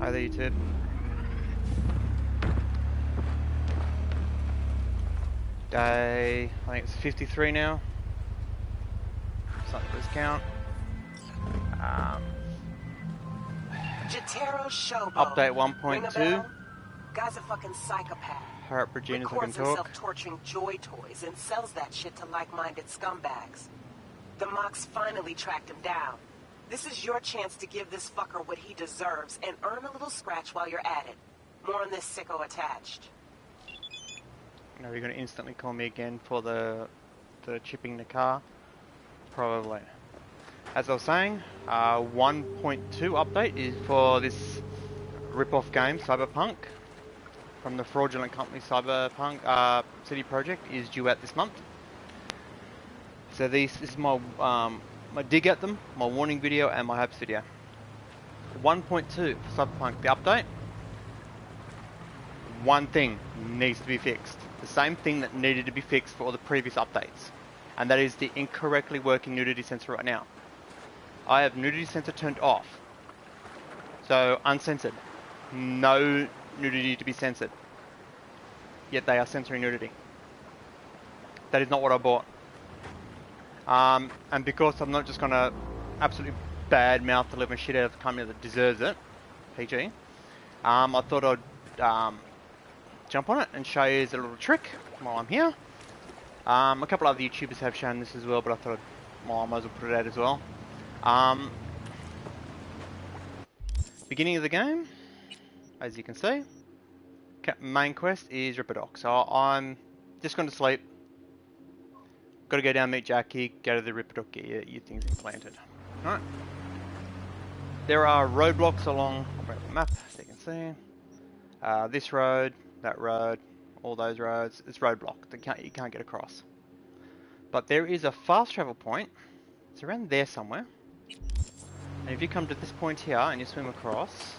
Hi there, YouTube. Day, I think it's 53 now. Something lose count. Update 1.2. Guy's a fucking psychopath. Hurry up, Regina, so I can Records himself talk. torturing joy toys and sells that shit to like-minded scumbags. The Mox finally tracked him down. This is your chance to give this fucker what he deserves and earn a little scratch while you're at it. More on this sicko attached. Now you're going to instantly call me again for the chipping the car? Probably. As I was saying, 1.2 update is for this rip-off game, CyberPunk, from the fraudulent company CyberPunk. CDProjekt is due out this month. So this is my my dig at them, my warning video, and my hopes video. 1.2 for CyberPunk, the update. One thing needs to be fixed. The same thing that needed to be fixed for all the previous updates. And that is the incorrectly working nudity sensor right now. I have nudity sensor turned off. So uncensored. No nudity to be censored. Yet they are censoring nudity. That is not what I bought. And because I'm not just going to absolutely badmouth the living shit out of the company that deserves it, PG, I thought I'd jump on it and show you a little trick while I'm here. A couple other YouTubers have shown this as well, but I thought I might as well put it out as well. Beginning of the game, as you can see, main quest is Ripperdoc. So I'm just going to sleep. Got to go down, meet Jackie, go to the Ripperdoc, get your things implanted. Alright. There are roadblocks along, I'll bring up the map so you can see. This road, that road, all those roads, it's roadblocked. You can't get across. But there is a fast travel point. It's around there somewhere. And if you come to this point here and you swim across,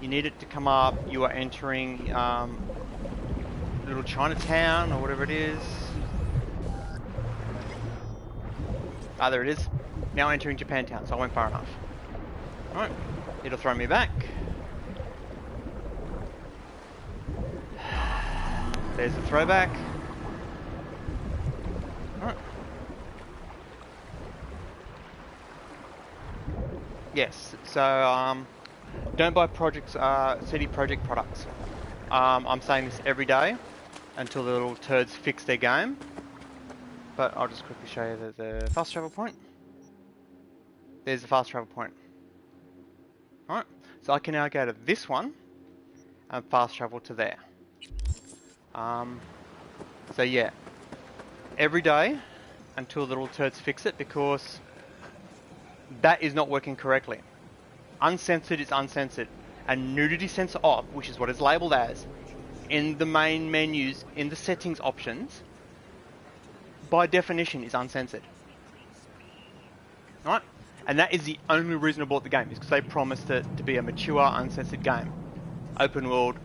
you need it to come up. You are entering little Chinatown or whatever it is. Ah, there it is. Now entering Japantown, so I went far enough. Alright, it'll throw me back. There's the throwback. Alright. Yes, so don't buy CDProjekt products. I'm saying this every day until the little turds fix their game. But I'll just quickly show you the fast travel point. There's the fast travel point. Alright, so I can now go to this one and fast travel to there. So yeah, every day until the little turds fix it, because that is not working correctly. Uncensored is uncensored, and nudity sensor off, which is what it's labeled as, in the main menus, in the settings options, by definition is uncensored. Right? And that is the only reason I bought the game, is because they promised it to be a mature, uncensored game. Open world,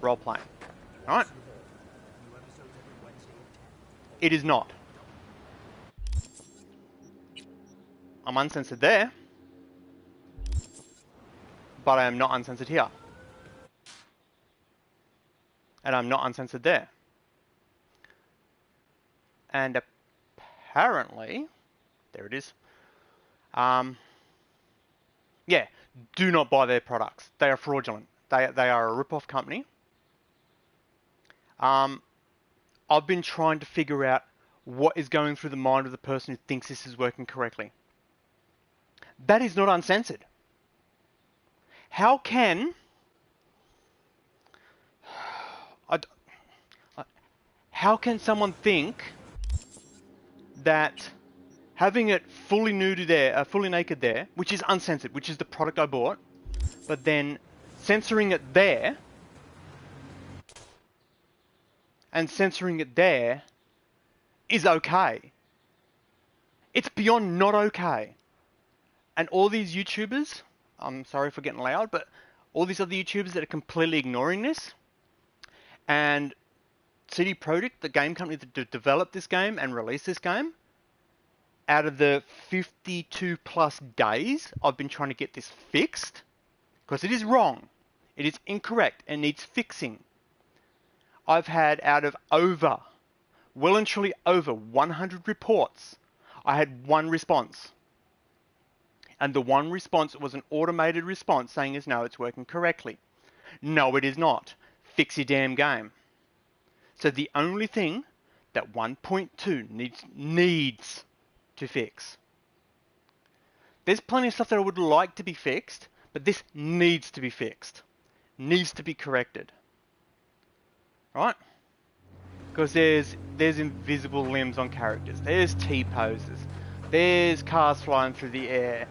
role playing. Right? It is not. I'm uncensored there, but I am not uncensored here. And I'm not uncensored there. And apparently, there it is. Yeah, do not buy their products. They are fraudulent. They are a rip-off company. I've been trying to figure out what is going through the mind of the person who thinks this is working correctly. That is not uncensored. How can someone think that having it fully nude there, fully naked there, which is uncensored, which is the product I bought, but then censoring it there and censoring it there is okay? It's beyond not okay. And all these YouTubers, I'm sorry for getting loud, but all these other YouTubers that are completely ignoring this, and CDProjekt, the game company that developed this game and released this game, out of the 52 plus days I've been trying to get this fixed, because it is wrong, it is incorrect and needs fixing, I've had out of well and truly over 100 reports, I had one response. And the one response was an automated response saying no, it's working correctly. No, it is not. Fix your damn game. So the only thing that 1.2 needs to fix. There's plenty of stuff that I would like to be fixed, but this needs to be fixed. Needs to be corrected. Right? Because there's invisible limbs on characters. There's T-poses. There's cars flying through the air.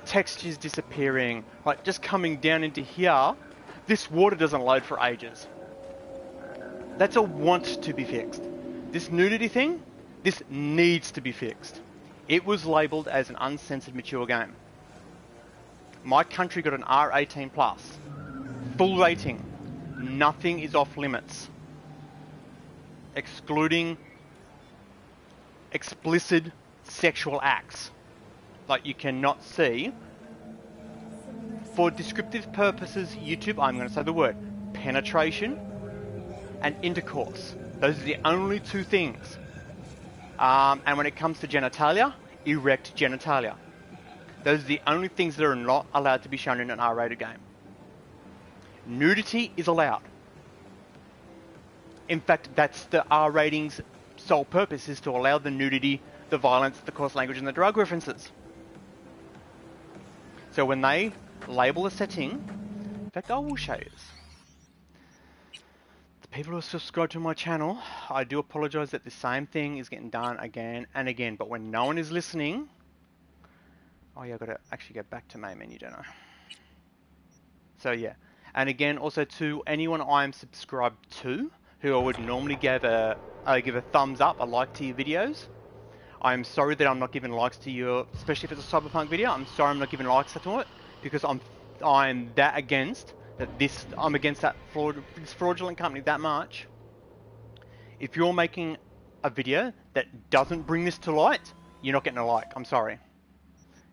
Textures disappearing. Like, just coming down into here, this water doesn't load for ages. That's a want to be fixed. This nudity thing, this needs to be fixed. It was labelled as an uncensored mature game. My country got an R18+. Full rating. Nothing is off limits. Excluding explicit sexual acts. Like, you cannot see. For descriptive purposes, YouTube, I'm going to say the word penetration and intercourse. Those are the only two things. And when it comes to genitalia, erect genitalia. Those are the only things that are not allowed to be shown in an R-rated game. Nudity is allowed. In fact, that's the R rating's sole purpose, is to allow the nudity, the violence, the coarse language, and the drug references. So when they label a setting, in fact, I will show you this. The people who subscribe to my channel, I do apologise that the same thing is getting done again and again, but when no one is listening, oh yeah, I've got to actually go back to main menu, don't I? So yeah, and again, also to anyone I am subscribed to, who I would normally give a thumbs up, a like to your videos. I'm sorry that I'm not giving likes to you, especially if it's a Cyberpunk video. I'm sorry I'm not giving likes to it, because I'm that against that I'm against that this fraudulent company that much. If you're making a video that doesn't bring this to light, you're not getting a like. I'm sorry.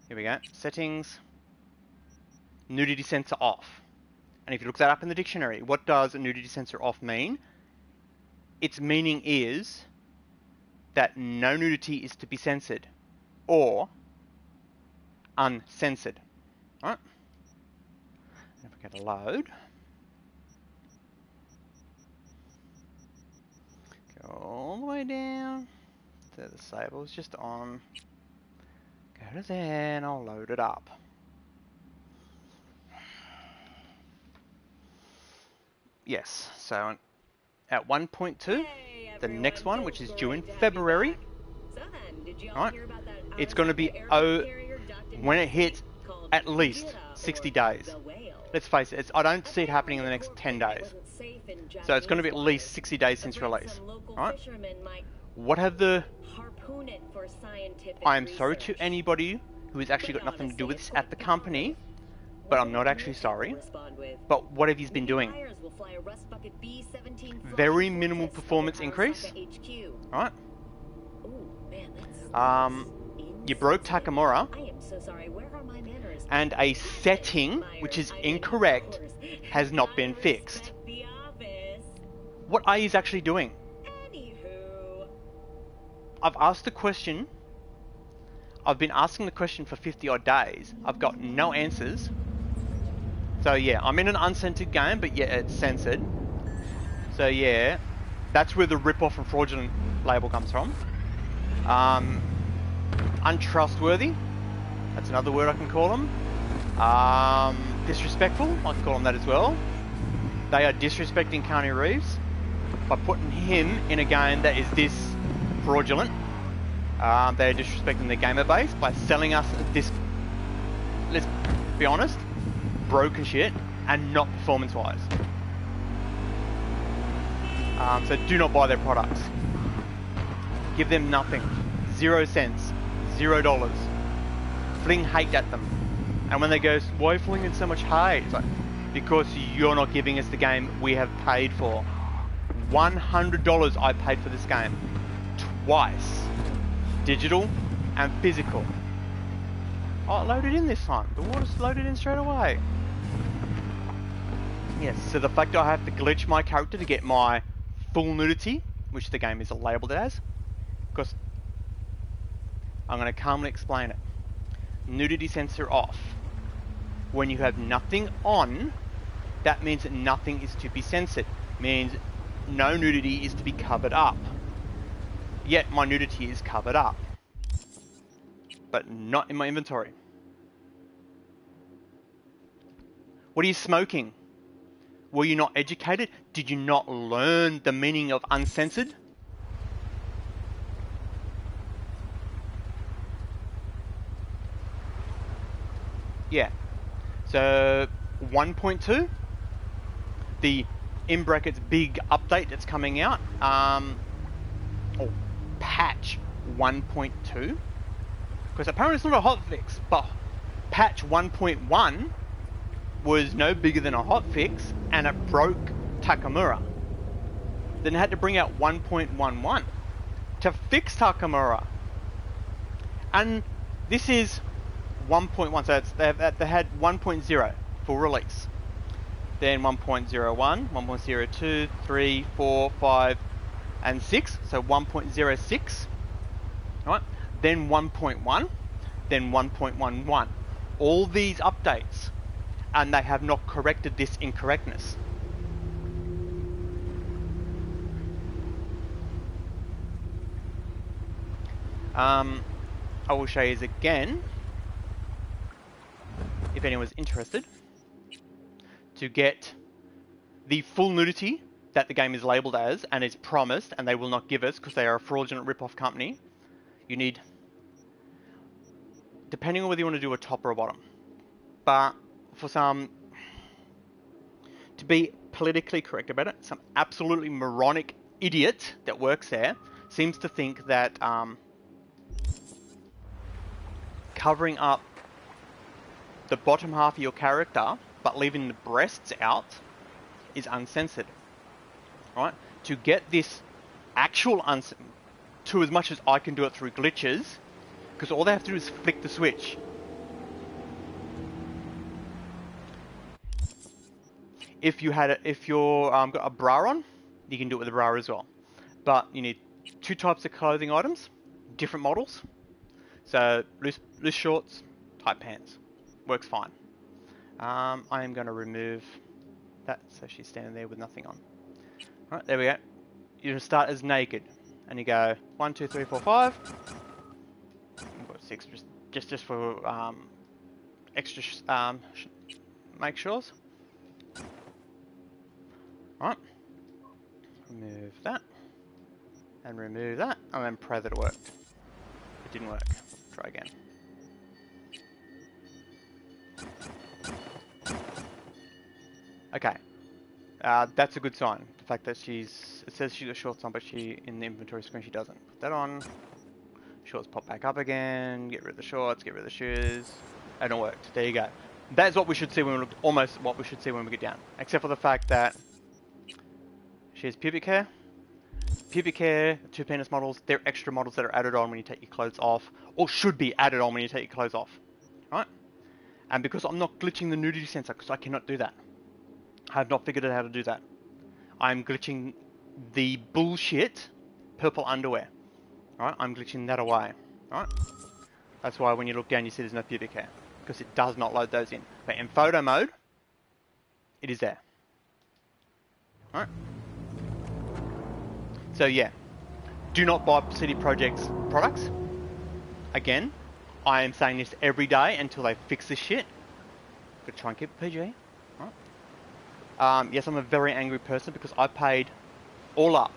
Here we go. Settings. Nudity sensor off. And if you look that up in the dictionary, what does a nudity sensor off mean? Its meaning is that no nudity is to be censored or uncensored. Right? If we get a load, go all the way down to the sable's just on. Go to there and I'll load it up. Yes, so at 1.2, the next one, which is due in February, right? It's going to be when it hits at least 60 days. Let's face it, I don't see it happening in the next 10 days. So it's going to be at least 60 days since release, right? What have the... I am sorry to anybody who has actually got nothing to do with this at the company, but I'm not actually sorry. But what have you been doing? Very minimal performance increase, right? You broke Takamura, and a setting which is incorrect has not been fixed. What are you actually doing? I've asked the question. I've been asking the question for 50 odd days. I've got no answers. So yeah, I'm in an uncensored game, but yeah, it's censored. So yeah, that's where the rip-off and fraudulent label comes from. Untrustworthy. That's another word I can call them. Disrespectful. I can call them that as well. They are disrespecting Keanu Reeves by putting him in a game that is this fraudulent. They are disrespecting the gamer base by selling us this, let's be honest, broken shit, and not performance-wise. So do not buy their products. Give them nothing. 0 cents. $0. Fling hate at them. And when they go, why are you flinging so much hate? It's like, because you're not giving us the game we have paid for. $100 I paid for this game. Twice. Digital and physical. Oh, it loaded in this time. The water's loaded in straight away. Yes, so the fact that I have to glitch my character to get my full nudity, which the game is labelled as, because I'm going to calmly explain it. Nudity sensor off. When you have nothing on, that means that nothing is to be censored. Means no nudity is to be covered up. Yet my nudity is covered up, but not in my inventory. What are you smoking? Were you not educated? Did you not learn the meaning of uncensored? Yeah. So 1.2, the in brackets big update that's coming out, or patch 1.2, because apparently it's not a hotfix, but patch 1.1 was no bigger than a hotfix, and it broke Takamura. Then they had to bring out 1.11 to fix Takamura. And this is 1.1, so they had 1.0 for release. Then 1.01, 1.02, 3, 4, 5, and 6, so 1.06, right? Then 1.1, then 1.11. All these updates, and they have not corrected this incorrectness. I will show you again, if anyone's interested, to get the full nudity that the game is labelled as and is promised, and they will not give us because they are a fraudulent rip-off company. You need, depending on whether you want to do a top or a bottom, but for some, to be politically correct about it, some absolutely moronic idiot that works there seems to think that covering up the bottom half of your character but leaving the breasts out is uncensored, right? To get this actual to as much as I can do it through glitches, because all they have to do is flick the switch. If you're got a bra on, you can do it with a bra as well. But you need two types of clothing items, different models. So loose shorts, tight pants, works fine. I am going to remove that so she's standing there with nothing on. All right, there we go. You start as naked, and you go 1, 2, 3, 4, 5. I've got 6 just for extra make sures. Alright, remove that, and remove that, and then pray that it worked. It didn't work. Try again. Okay, that's a good sign. The fact that it says she's got shorts on, but in the inventory screen she doesn't. Put that on, shorts pop back up again, get rid of the shorts, get rid of the shoes, and it worked. There you go. That's what we should see when we look, almost what we should see when we get down. Except for the fact that she has pubic hair. Pubic hair, 2 penis models, they're extra models that are added on when you take your clothes off, or should be added on when you take your clothes off, right? And because I'm not glitching the nudity sensor, because I cannot do that. I have not figured out how to do that. I'm glitching the bullshit purple underwear, alright? I'm glitching that away, alright? That's why when you look down you see there's no pubic hair, because it does not load those in. But in photo mode, it is there, alright? So yeah, do not buy CDProject's products. Again, I am saying this every day until they fix this shit. Gotta try and keep it PG. Right? Yes, I'm a very angry person because I paid all up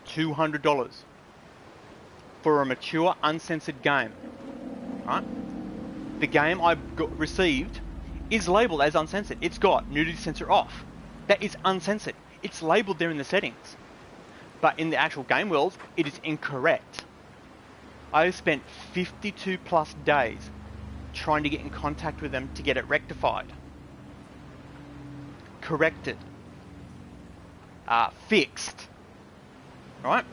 $200 for a mature, uncensored game. Right? The game I received is labelled as uncensored. It's got nudity sensor off. That is uncensored. It's labelled there in the settings. But in the actual game world, it is incorrect. I spent 52 plus days trying to get in contact with them to get it rectified, corrected, fixed, right?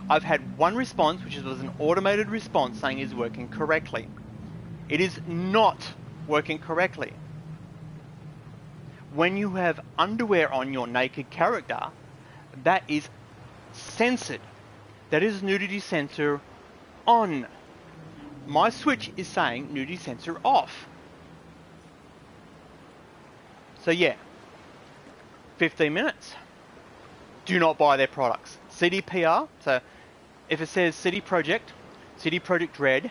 I've had one response, which was an automated response saying it's working correctly. It is not working correctly. When you have underwear on your naked character, that is censored. That is nudity censor on. My Switch is saying nudity censor off. So yeah, 15 minutes. Do not buy their products. CDPR, so if it says CDProjekt Red,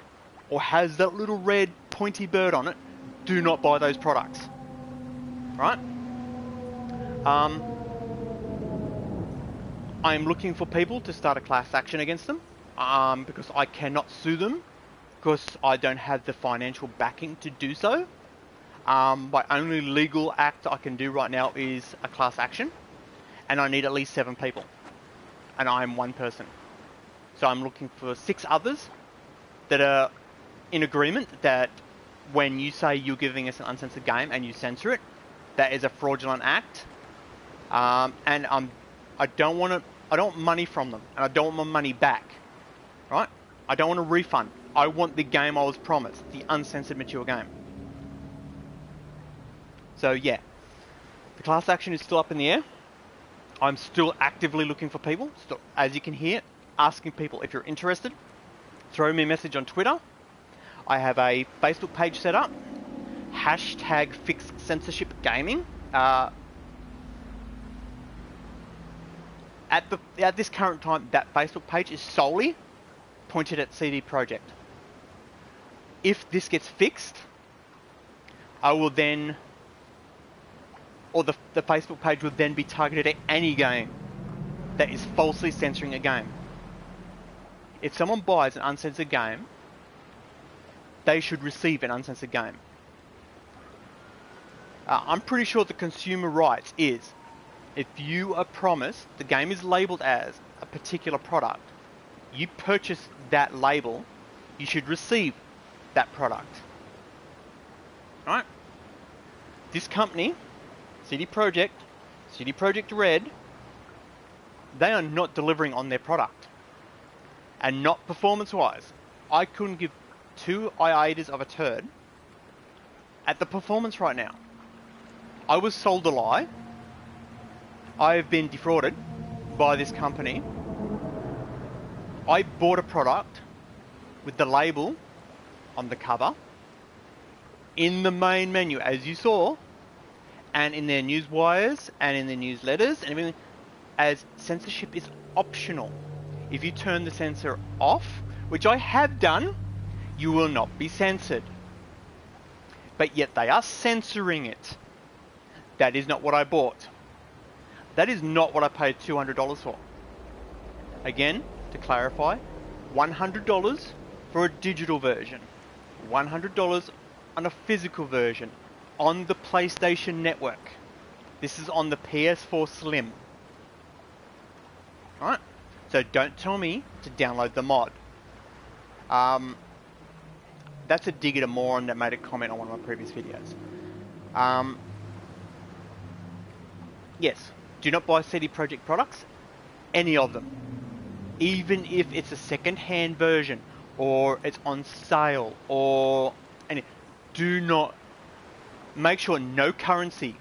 or has that little red pointy bird on it, do not buy those products. Right? I'm looking for people to start a class action against them, because I cannot sue them, because I don't have the financial backing to do so. My only legal act I can do right now is a class action, and I need at least 7 people, and I'm one person. So I'm looking for 6 others that are in agreement that when you say you're giving us an uncensored game and you censor it, that is a fraudulent act. And I don't want money from them, and I don't want my money back, right? I don't want a refund. I want the game I was promised, the uncensored mature game. So yeah, the class action is still up in the air. I'm still actively looking for people, still, as you can hear, asking people if you're interested. Throw me a message on Twitter. I have a Facebook page set up, hashtag Fix Censorship Gaming. At this current time, that Facebook page is solely pointed at CDProjekt. If this gets fixed, I will then, or the Facebook page will then be targeted at any game that is falsely censoring a game. If someone buys an uncensored game, they should receive an uncensored game. I'm pretty sure the consumer rights is, if you are promised, the game is labelled as a particular product, you purchase that label, you should receive that product. Alright? This company, CDProjekt Red, they are not delivering on their product. And not performance-wise. I couldn't give 2 ioters of a turd at the performance right now. I was sold a lie. I've been defrauded by this company. I bought a product with the label on the cover, in the main menu, as you saw, and in their news wires and in their newsletters and everything, as censorship is optional. If you turn the censor off, which I have done, you will not be censored. But yet they are censoring it. That is not what I bought. That is not what I paid $200 for. Again, to clarify, $100 for a digital version, $100 on a physical version on the PlayStation Network. This is on the PS4 Slim. Alright? So don't tell me to download the mod. That's a dig at a moron that made a comment on one of my previous videos. Yes, do not buy CDProjekt products, any of them. Even if it's a second-hand version, or it's on sale, or any. Do not, make sure no currency,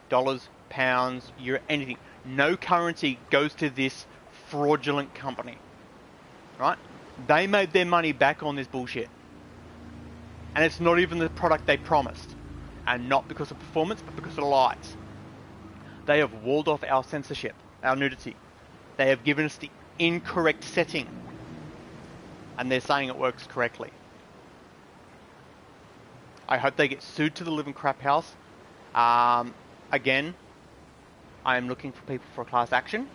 dollars, pounds, euro, anything, no currency goes to this fraudulent company. Right? They made their money back on this bullshit. And it's not even the product they promised. And not because of performance, but because of lies. They have walled off our censorship, our nudity. They have given us the incorrect setting. And they're saying it works correctly. I hope they get sued to the living crap house. Again, I am looking for people for a class action.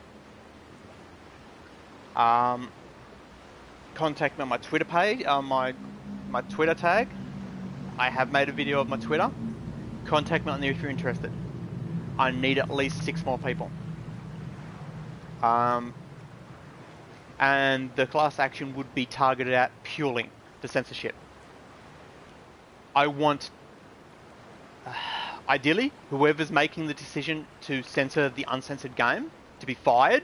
Contact me on my Twitter page, my Twitter tag. I have made a video of my Twitter. Contact me on there if you're interested. I need at least 6 more people. And the class action would be targeted at purely the censorship. I want, ideally, whoever's making the decision to censor the uncensored game to be fired.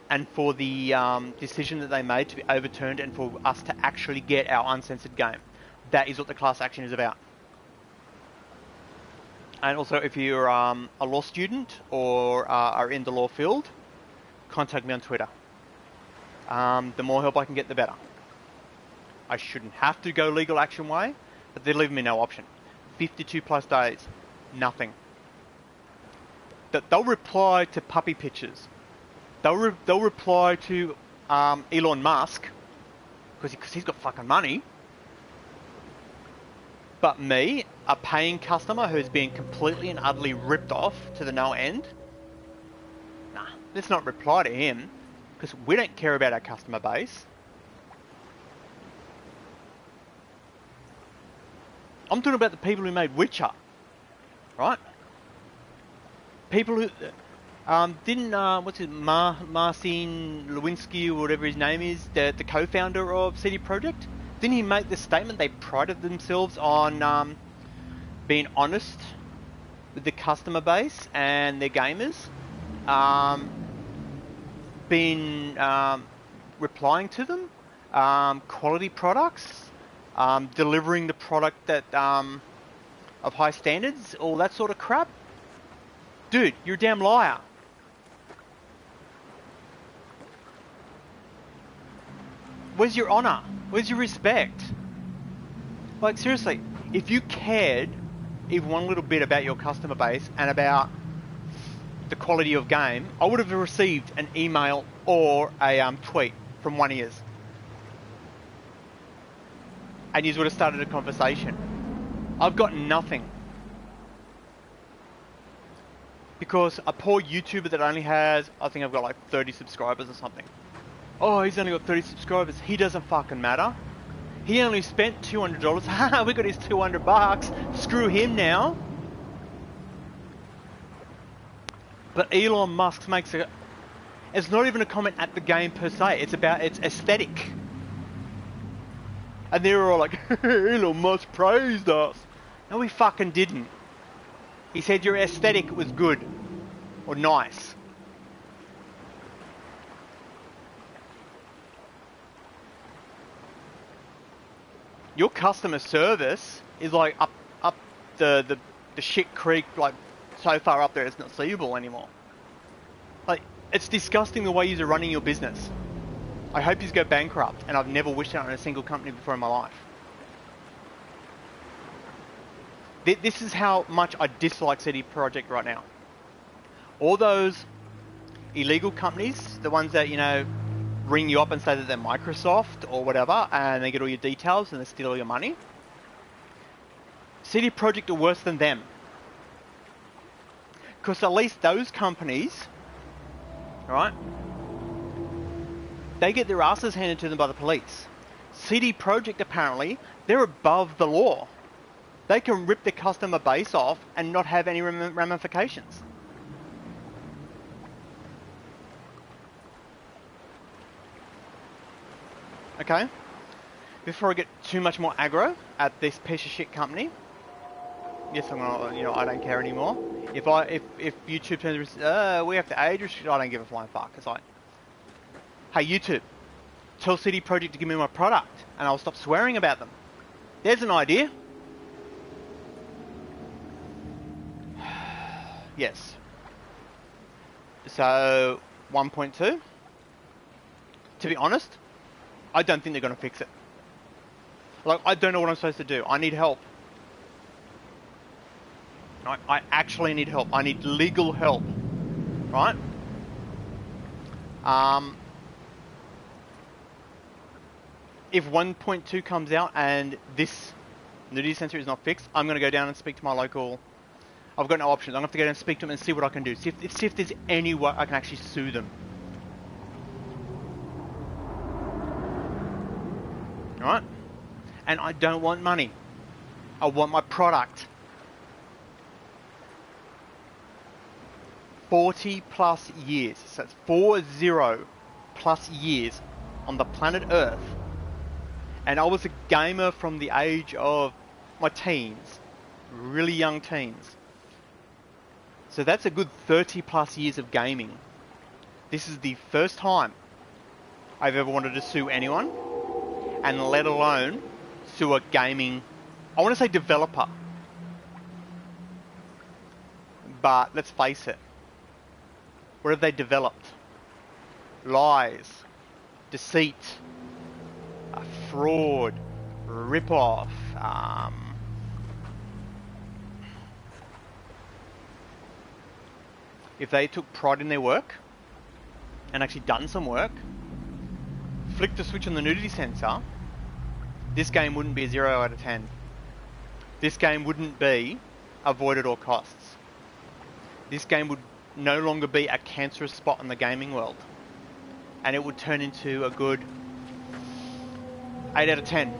and for the decision that they made to be overturned and for us to actually get our uncensored game. That is what the class action is about. And also, if you're a law student or are in the law field, contact me on Twitter. The more help I can get, the better. I shouldn't have to go legal action way, but they're leaving me no option. 52 plus days, nothing. They'll reply to puppy pictures. They'll reply to Elon Musk because he's got fucking money. But me, a paying customer who's been completely and utterly ripped off to the no end, nah, let's not reply to him because we don't care about our customer base. I'm talking about the people who made Witcher, right? People who didn't Marcin Lewinsky or whatever his name is, the co-founder of CDProjekt, didn't he make the statement they prided themselves on being honest with the customer base and their gamers, replying to them, quality products, delivering the product that of high standards, all that sort of crap. Dude, you're a damn liar. Where's your honor? Where's your respect? Like, seriously, if you cared even one little bit about your customer base and about the quality of game, I would have received an email or a tweet from one of yous. And yous would have started a conversation. I've got nothing. Because a poor YouTuber that only has, I think I've got like 30 subscribers or something. Oh, he's only got 30 subscribers. He doesn't fucking matter. He only spent $200. Haha, we got his $200. Screw him now. But Elon Musk makes a... It's not even a comment at the game per se. It's about its aesthetic. And they were all like, Elon Musk praised us. No, he fucking didn't. He said your aesthetic was good. Or nice. Your customer service is like up the shit creek, like so far up there it's not seeable anymore. Like, it's disgusting the way you're running your business. I hope you go bankrupt, and I've never wished that on a single company before in my life. This is how much I dislike CDProjekt right now. All those illegal companies, the ones that, you know, ring you up and say that they're Microsoft or whatever, and they get all your details and they steal all your money. CDProjekt are worse than them. Because at least those companies, right, they get their asses handed to them by the police. CDProjekt, apparently, they're above the law. They can rip the customer base off and not have any ramifications. Okay? Before I get too much more aggro at this piece of shit company, yes, I'm gonna, you know, I don't care anymore. If YouTube turns, we have to age restrict, I don't give a flying fuck. It's like, hey YouTube, tell CDProjekt to give me my product, and I'll stop swearing about them. There's an idea. Yes. So 1.2. To be honest, I don't think they're going to fix it. Like, I don't know what I'm supposed to do. I need help. I actually need help. I need legal help. Right? If 1.2 comes out and this nudity censor is not fixed, I'm going to go down and speak to my local... I've got no options. I'm going to have to go down and speak to them and see what I can do. See if there's any way I can actually sue them. Right? And I don't want money. I want my product. 40 plus years. So it's 40 plus years on the planet Earth. And I was a gamer from the age of my teens. Really young teens. So that's a good 30 plus years of gaming. This is the first time I've ever wanted to sue anyone, and let alone sue a gaming, I want to say developer. But let's face it, what have they developed? Lies, deceit, fraud, rip-off, if they took pride in their work and actually done some work, flicked the switch on the nudity sensor, this game wouldn't be a 0 out of 10. This game wouldn't be avoided at all costs. This game would no longer be a cancerous spot in the gaming world. And it would turn into a good 8 out of 10.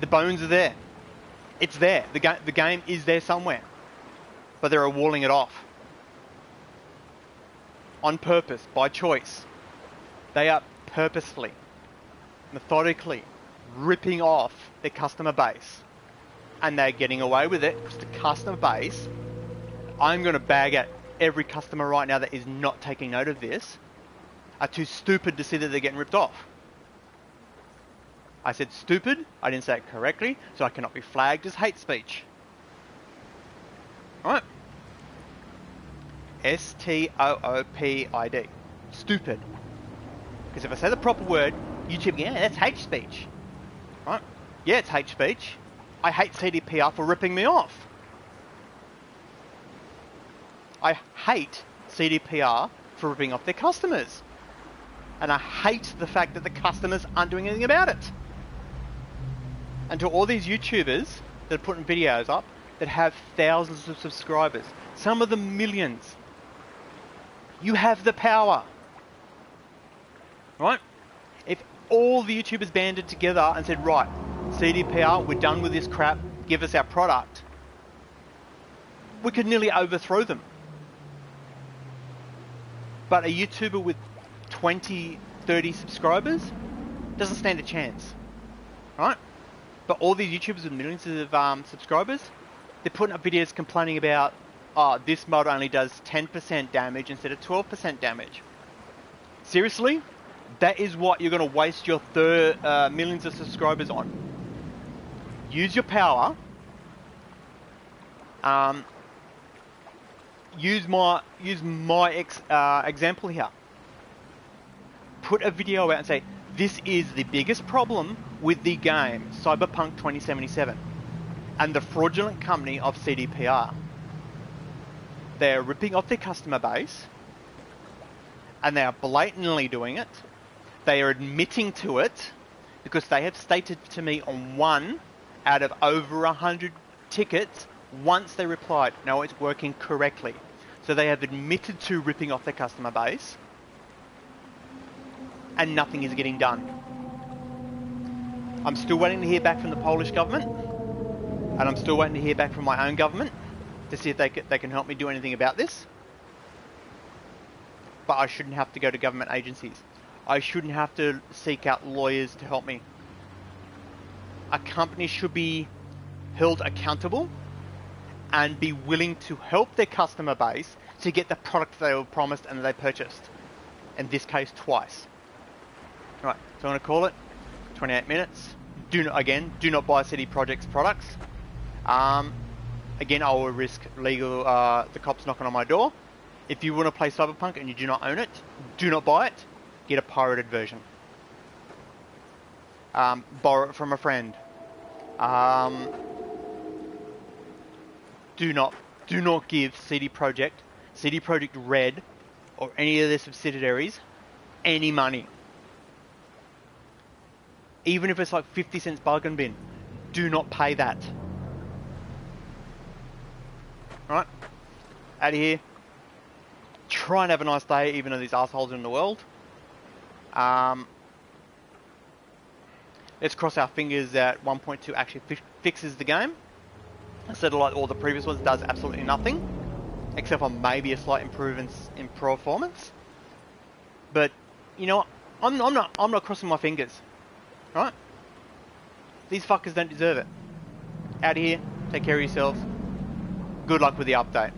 The bones are there. It's there. The game is there somewhere. But they're walling it off. On purpose, by choice. They are purposefully, methodically ripping off their customer base. And they're getting away with it because the customer base, I'm going to bag at every customer right now that is not taking note of this, are too stupid to see that they're getting ripped off. I said stupid, I didn't say it correctly, so I cannot be flagged as hate speech. Alright. S-T-O-O-P-I-D. Stupid. Because if I say the proper word, YouTube, yeah, that's hate speech. Right? Yeah, it's hate speech. I hate CDPR for ripping me off. I hate CDPR for ripping off their customers. And I hate the fact that the customers aren't doing anything about it. And to all these YouTubers that are putting videos up that have thousands of subscribers, some of them millions, you have the power. Right? If all the YouTubers banded together and said, right, CDPR, we're done with this crap, give us our product, we could nearly overthrow them. But a YouTuber with 20, 30 subscribers doesn't stand a chance. Right? But all these YouTubers with millions of subscribers, they're putting up videos complaining about, oh, this mod only does 10% damage instead of 12% damage. Seriously? That is what you're going to waste your millions of subscribers on. Use your power. Use my example here. Put a video out and say, this is the biggest problem with the game, CyberPunk2077, and the fraudulent company of CDPR. They're ripping off their customer base, and they are blatantly doing it. They are admitting to it, because they have stated to me on 1 out of over 100 tickets, once they replied, no, it's working correctly. So they have admitted to ripping off their customer base, and nothing is getting done. I'm still waiting to hear back from the Polish government, and I'm still waiting to hear back from my own government to see if they can help me do anything about this. But I shouldn't have to go to government agencies. I shouldn't have to seek out lawyers to help me. A company should be held accountable and be willing to help their customer base to get the product they were promised and they purchased. In this case, twice. Right, so I'm going to call it 28 minutes. Do not buy CDProject's products. Again, I will risk legal, the cops knocking on my door. If you want to play Cyberpunk and you do not own it, do not buy it. Get a pirated version. Borrow it from a friend. Do not give CDProjekt Red, or any of their subsidiaries any money. Even if it's like 50 cents bargain bin, do not pay that. Right? Out of here. Try and have a nice day, even though these assholes are in the world. Let's cross our fingers that 1.2 actually fixes the game. Instead of like all the previous ones, does absolutely nothing. Except for maybe a slight improvement in performance. But, you know what? I'm not crossing my fingers. Right? These fuckers don't deserve it. Out of here. Take care of yourselves. Good luck with the update.